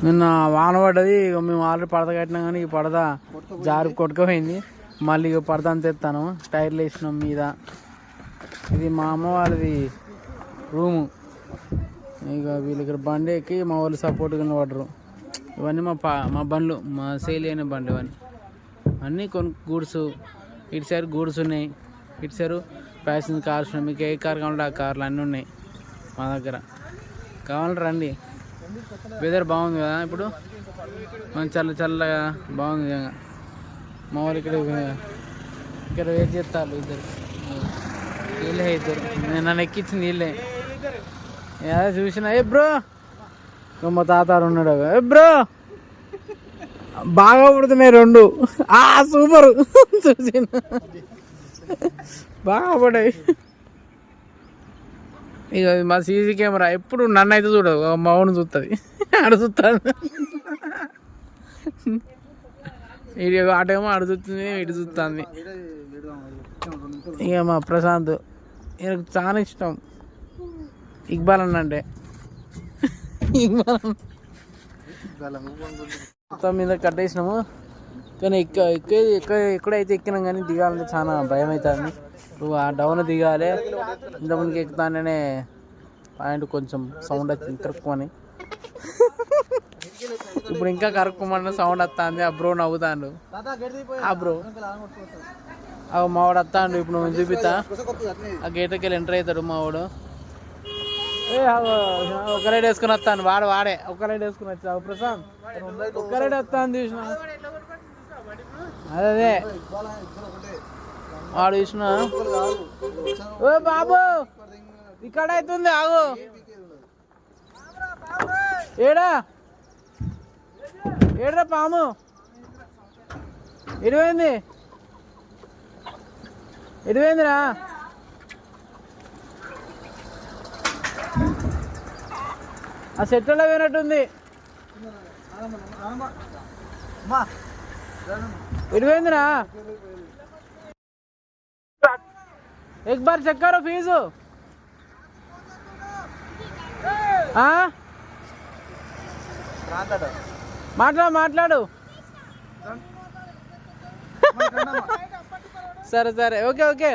నిన్న వాన పడ్డది, మేము ఆల్రెడీ పడద కట్టినాం కానీ ఈ పడద జారి కొట్టుకుపోయింది. మళ్ళీ పడద అంత ఎత్తాను, టైర్లు వేసినాం మీద. ఇది మా అమ్మ వాళ్ళది రూము. ఇక వీళ్ళ ఇక్కడ బండి ఎక్కి మా వాళ్ళు సపోర్ట్గా పడరు. ఇవన్నీ మా బండ్లు, మా సేల్ అయిన బండ్లు ఇవన్నీ. అన్నీ కొన్ని గూడ్స్, ఇటు సైడ్ గూడ్స్ ఉన్నాయి, ఇటు సైడ్ ప్యాసింజర్ కార్స్ ఉన్నాయి. మీకు ఏ కార్ కావాలంటే ఆ కార్లు అన్నీ ఉన్నాయి మా దగ్గర. కావాలంటే రండి. వెదర్ బాగుంది కదా ఇప్పుడు, మన చల్లగా బాగుంది. మా వాళ్ళు ఇక్కడ వెయిట్ చేస్తారు ఇద్దరు, వీళ్ళే ఇద్దరు. నేను నన్ను ఎక్కించింది వీళ్ళే. అదే చూసిన, ఏ బ్రో మా తాతారు ఉన్నాడు. ఏ బ్రో బాగా పడుతున్నాయి రెండు. సూపర్ చూసిన, బాగా పడాయి. ఇక మా సీసీ కెమెరా ఎప్పుడు నన్ను అయితే చూడదు, మా అవును చూస్తుంది, ఆడ చూస్తాను. ఇటు అటేమో ఆడ చూస్తుంది, ఇటు చూస్తుంది. ఇక మా ప్రశాంత్, ఈయనకు చాలా ఇష్టం ఇక్బాల్ అన్న అంటే. మొత్తం మీద కట్టేసినాము, కానీ ఎక్కడైతే ఎక్కినాం కానీ దిగాలంటే చాలా భయం అవుతుంది. నువ్వు ఆ డౌన్ దిగాలి. ఇంతకుముందుకి ఎక్కుతానే పాయింట్ కొంచెం సౌండ్ వచ్చింది కరుక్కుమని. ఇప్పుడు ఇంకా కరుక్కుమని సౌండ్ వస్తుంది. ఆ బ్రో నవ్వుతాడు. ఆ బ్రో మావాడు వస్తాడు. ఇప్పుడు నువ్వు చూపిస్తా. ఆ గేట్కి వెళ్ళి ఎంటర్ అవుతాడు మావాడు. ఒక రైడ్ వేసుకుని వస్తాను. వాడే ఒక రైడ్ వేసుకుని వచ్చావు ప్రశాంత్, ఒక్క రైడ్ వస్తాను చూసిన. అదే వాడు చూసిన. ఓ బాబు ఇక్కడ అవుతుంది, ఆగు. ఏడ్రా పాము, ఎడిపోయిందిరా. ఆ సెట్లో పోయినట్టుంది. ఎడిపోయిందిరా. एक बार चेक करो फीजु. మాట్లాడు. సరే ఓకే.